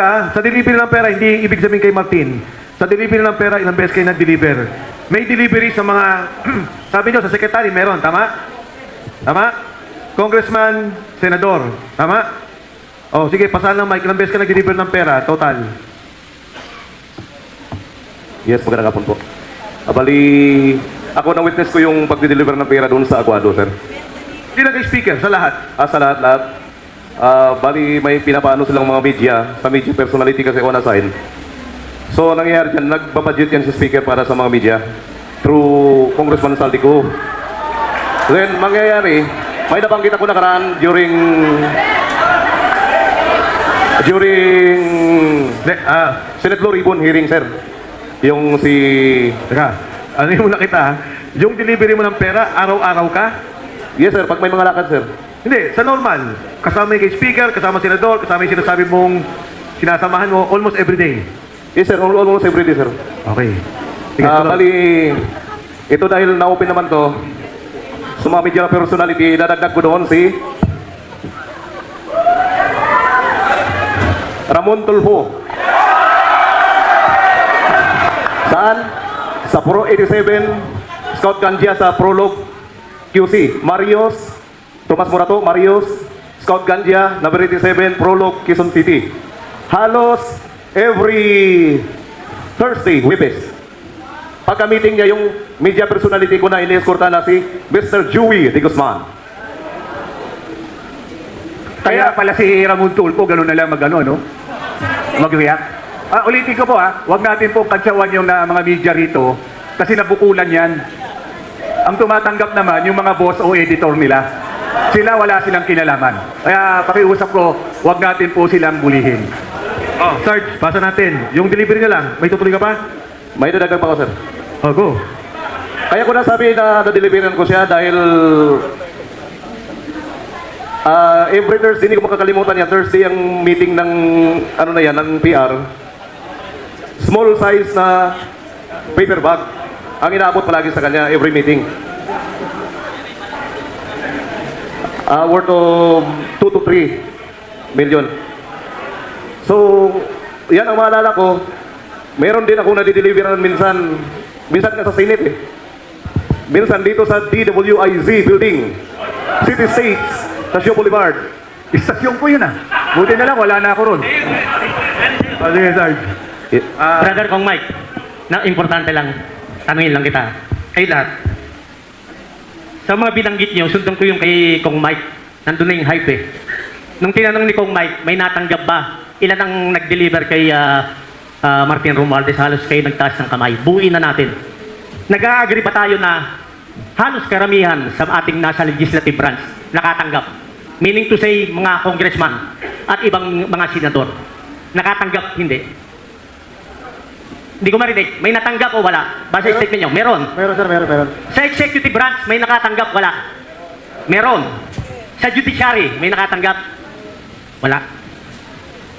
Sa delivery ng pera, hindi ibig sabihin kay Martin. Sa delivery ng pera, ilang beses kayo nag-deliver. May delivery sa mga, sabi nyo, sa secretary, meron, tama? Tama? Congressman, senador, tama? Oh, sige, pasahan lang, Mike, ilang beses ka nag-deliver ng pera, total? Yes, magandang hapon po. Bali, ako na-witness ko yung pag-deliver ng pera doon sa Aguado, sir. Hindi na speaker sa lahat. Sa lahat-lahat. Bali, may pinapaano silang mga media. Sa media personality kasi ako na-assign. So, nangyayari dyan, nagbabudget yan sa speaker para sa mga media through Congressman Saldico. Then, mangyayari, may nabanggit ako nakaraan during Senate Floor Ribbon hearing, sir. Yung si... Teka, ano yung nakita? Yung delivery mo ng pera, araw-araw ka? Yes, sir. Pag may mga lakad, sir. Hindi, sa normal. Kasama yung kay speaker, kasama senador, kasama yung sinasabi mong sinasamahan mo almost every day. Yes, sir. Almost every day, sir. Okay. Sige, tuloy. Bali, ito dahil na-open naman to, sa mga media personality, dadagdag ko doon si Ramon Tulfo. Saan? Sa Pro 87, Scout Gandia sa Prolog QC. Marios, Tomas Morato, Marios, Scout Gandia, number 87, Prolog, Quezon City. Halos every Thursday, Webes. Pagka-meeting niya, yung media personality ko na ini-escorta na si Mr. Joey de Guzman. Kaya pala si Ramon Tulfo, gano'n na lang mag-ano, no? Mag-react. Ulitin ko po huwag natin po katsawan yung mga media rito kasi nabukulan yan. Ang tumatanggap naman yung mga boss o editor nila. Sila wala silang kinalaman. Kaya pakiusap ko, huwag natin po silang bulihin. Oh, Sarge, pasa natin. Yung delivery na lang, may tutuloy ka pa? May dadagdag pa ako, sir. Oh, go. Kaya ko nasabi na na-deliveran ko siya dahil every Thursday, hindi ko makakalimutan yan. Thursday ang meeting ng, ano na yan, ng PR. Small size na paper bag. Ang inaabot palagi sa kanya every meeting. Worth of 2 to 3 million. So, yan ang maalala ko. Meron din ako na-deliveran minsan ka sa Senate eh. Minsan dito sa DWIZ building, City States, Tasio Boulevard. Istasyon ko yun Buti na lang, wala na ako ron. Sige, Sarge. Brother Kong Mike, na importante lang, tanungin lang kita. Kayo lahat. Sa mga binanggit niyo, sundan ko yung kay Kong Mike. Nandun na yung hype eh. Nung tinanong ni Kong Mike, may natanggap ba? Ilan ang nag-deliver kay Martin Romualdez? Halos kayo nagtaas ng kamay. Buuin na natin. Nag-agree pa tayo na halos karamihan sa ating nasa legislative branch nakatanggap. Meaning to say, mga congressman at ibang mga senador. Nakatanggap, hindi. Hindi ko marinig. May natanggap o wala? Base sa statement nyo. Meron. Meron, sir, meron. Sa executive branch, may nakatanggap, wala. Meron. Sa judiciary, may nakatanggap, wala.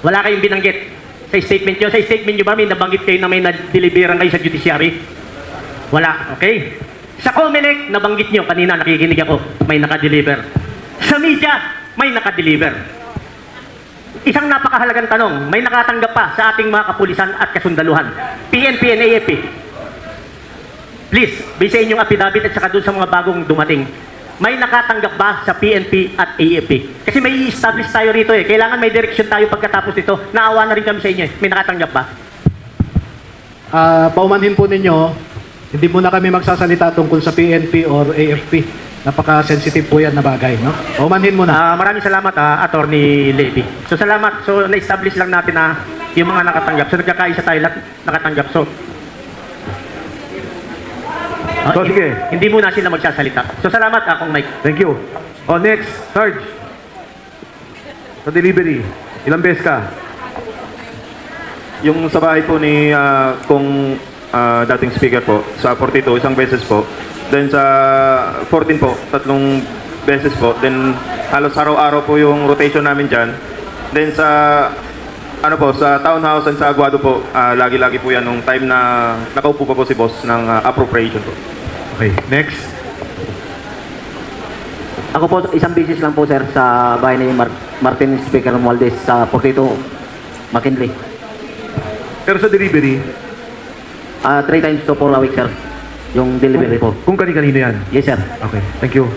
Wala kayong binanggit sa statement nyo. Sa statement nyo ba, may nabanggit kayo na may na-deliveran kayo sa judiciary? Wala. Okay? Sa COMELEC, nabanggit nyo, kanina nakikinig ako, may nakadeliver. Sa media, may nakadeliver. Isang napakahalagang tanong, may nakatanggap pa sa ating mga kapulisan at kasundaluhan. PNP and AFP. Please, bisa inyong affidavit at saka doon sa mga bagong dumating. May nakatanggap ba sa PNP at AFP? Kasi may i-establish tayo rito eh. Kailangan may direction tayo pagkatapos nito. Naawa na rin kami sa inyo eh. May nakatanggap ba? Paumanhin po ninyo, hindi muna kami magsasalita tungkol sa PNP or AFP. Napaka-sensitive po yan na bagay, no? Paumanhin muna. Maraming salamat, Attorney Levy. So salamat. So na-establish lang natin na yung mga nakatanggap. So nagkakaisa tayo lahat nakatanggap. So sige. Hindi muna sila magsasalita. So salamat, Kong Mike. Thank you. Oh, next, Sarge. Sa delivery, ilang beses ka? Yung sa bahay po ni kung dating speaker po, sa 42, isang beses po. Then sa 14 po, 3 beses po. Then halos araw-araw po yung rotation namin dyan. Then sa sa townhouse and sa Aguado po, lagi-lagi po yan nung time na nakaupo pa po si boss ng appropriation po. Okay, next. Ako po, isang beses lang po sir sa bahay ni Martin Speaker Romualdez sa 42 McKinley. Pero sa delivery, 3 times to 4 a week, sir. Yung delivery po. kung kani-kanino yan. Yes, sir. Okay, thank you.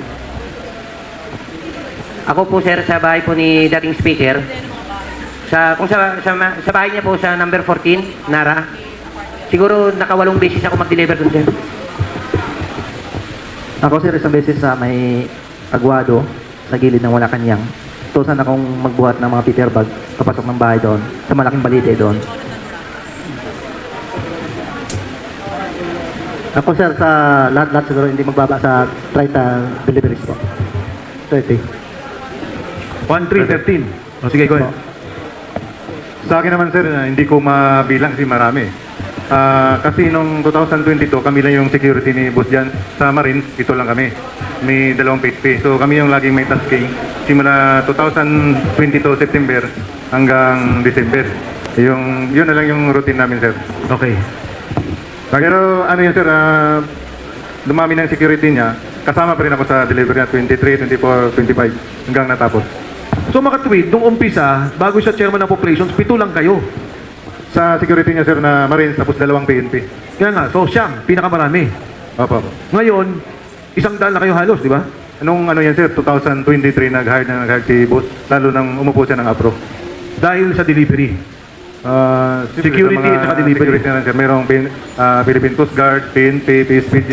Ako po sir sa bahay po ni dating speaker. Sa bahay niya po sa number 14, Nara. Siguro nakawalong beses ako mag-deliver dun sir. Ako, sir, isang beses sa may Aguado, sa gilid ng Malacanang. Tusan akong magbuhat ng mga paper bag, kapasok ng bahay doon, sa malaking balite doon. Ako, sir, sa lahat-lahat siguro hindi magbaba sa 30 deliveries po. 30. 1313. O sige, go ahead. Sa akin naman sir, hindi ko mabilang kasi marami. Kasi nung 2022, kami lang yung security ni Boss Jan. Sa Marines, ito lang kami. May 2 PHP. So kami yung laging may tasking. Simula 2022 September hanggang December. Yun na lang yung routine namin sir. Okay. Pero ano yun sir, dumami ng security niya. Kasama pa rin ako sa delivery na 23, 24, 25 hanggang natapos. So makatwid, nung umpisa, bago siya chairman ng operations, 7 lang kayo. Sa security niya sir na Marines, tapos 2 PNP. Kaya nga, so siyang pinakamarami. Opo. Ngayon, 100 na kayo halos, di ba? Nung ano yan sir, 2023 nag-hire si Boss, lalo nang umupo siya ng APRO. Dahil sa delivery. Security at saka delivery. Security na rin sir. Mayroong Philippine Coast Guard, PNP, PSPG.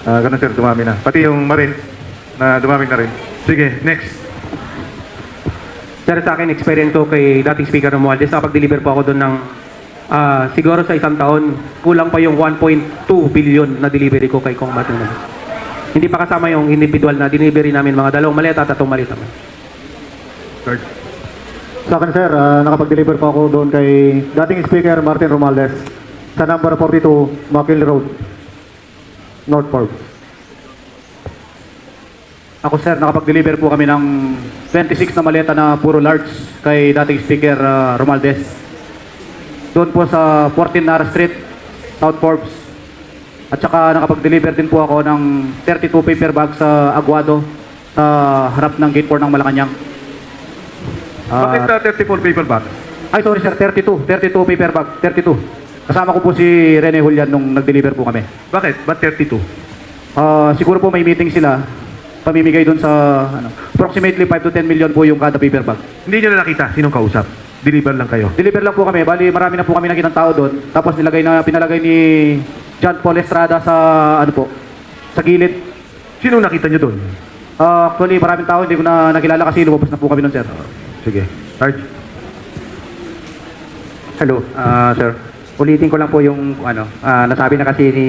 Ganun sir, dumami na. Pati yung Marines na dumami na rin. Sige, next. Sir, sa akin, experience ko kay dating Speaker Romualdez, nakapag-deliver po ako doon ng siguro sa isang taon, kulang pa yung 1.2 billion na delivery ko kay Kong Martin. Hindi pa kasama yung individual na delivery namin, mga 2 maleta at 3 maleta. Sa akin, sir, nakapag-deliver po ako doon kay dating Speaker Martin Romualdez sa number 42, McKinley Road, North Forbes. Ako, sir, nakapag-deliver po kami ng 26 na maleta na puro large kay dating Speaker Romualdez. Doon po sa 14 Nara Street, South Forbes. At saka nakapag-deliver din po ako ng 32 paper bags sa Aguado sa harap ng gate 4 ng Malacanang. Bakit 34 paper bags? Ay, sorry sir, 32 paper bag, 32. Kasama ko po si Rene Julian nung nag-deliver po kami. Bakit? Ba't 32? Siguro po may meeting sila, pamimigay doon sa approximately 5 to 10 million po yung kada paper bag. Hindi nyo na nakita. Sinong kausap? Deliver lang kayo. Deliver lang po kami, bali marami na po kami nakitang tao doon. Tapos pinalagay ni John Paul Estrada sa sa gilid. Sinong nakita nyo doon? Actually maraming tao, hindi ko na nakilala kasi lumabas na po kami doon, sir. Sige. Sarge. Hello, sir. Ulitin ko lang po yung nasabi na kasi ni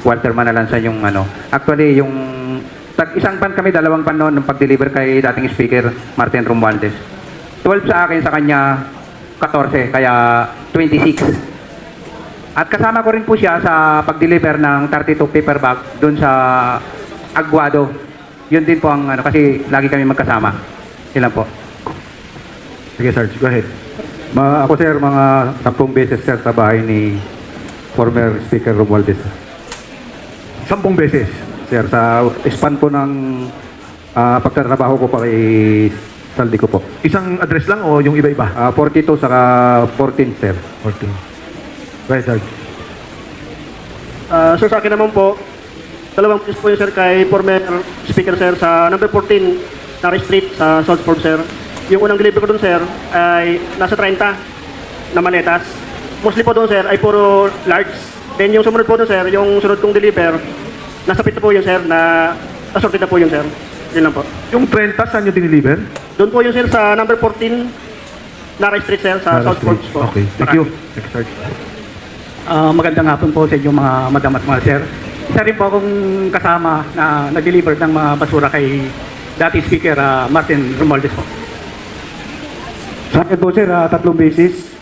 Walter Manalansan yung Actually, yung isang pan kami, 2 pan noon ng pag-deliver kay dating Speaker Martin Romualdez. 12 sa akin, sa kanya 14, kaya 26. At kasama ko rin po siya sa pag-deliver ng 32 paper bag doon sa Aguado. Yun din po ang kasi lagi kami magkasama. Ilan po. Sige, Sarge. Go ahead. Ako sir, mga 10 beses sir sa bahay ni former Speaker Romualdez. 10 beses. Sir, sa span po ng pagtatrabaho ko pa kay saldi ko po. Isang address lang o yung iba-iba? 42 saka 14 sir. 14. Go ahead, Sarge. Sir, sa akin naman po, 2 piece po yun sir kay former speaker sir sa number 14 Nara Street sa South Forbes sir. Yung unang deliver ko doon sir ay nasa 30 na maletas. Mostly po doon sir ay puro large. Then yung sumunod po doon sir, yung sunod kong deliver, nasa 7 po yun sir na assorted na po yun sir. Yun lang po. Yung 30, saan nyo diniliver? Doon po yun sir sa number 14 Nara Street sir sa South Forbes po. Okay. Thank you. Thank you, Sarge. Magandang hapon po sa inyong mga madam at mga sir. Isa rin po akong kasama na nag-deliver ng mga basura kay dating Speaker Martin Romualdez po. Sa akin po sir, 3 beses.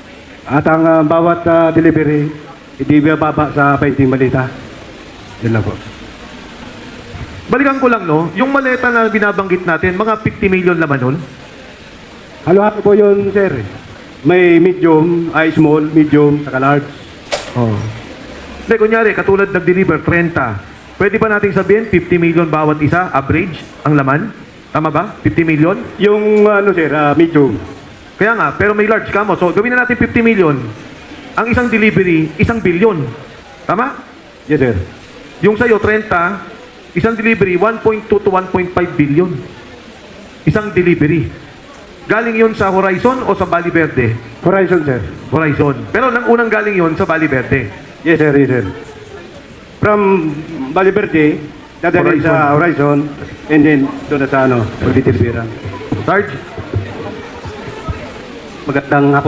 At ang bawat delivery, hindi bababa sa 20 malita. Yan lang po. Balikan ko lang, no? Yung maleta na binabanggit natin, mga 50 million laman nun? Halo-halo po yun sir. May medium, small, medium, saka large. Oh. Hindi, kunyari, katulad nag-deliver, 30. Pwede ba nating sabihin, 50 million bawat isa, average, ang laman? Tama ba? 50 million? Yung sir, medium. Kaya nga, pero may large ka mo. So, gawin na natin 50 million. Ang isang delivery, 1 billion. Tama? Yes, sir. Yung sa'yo, 30, isang delivery, 1.2 to 1.5 billion. Isang delivery. Galing yon sa Horizon o sa Bali Verde? Horizon, sir. Horizon. Pero nang unang galing yon sa Bali Verde. Yes, sir. Yes, sir. From Bali Verde, dadalhin sa Horizon, and then doon na sa Ulitin Vera. Sarge? Magandang hapon.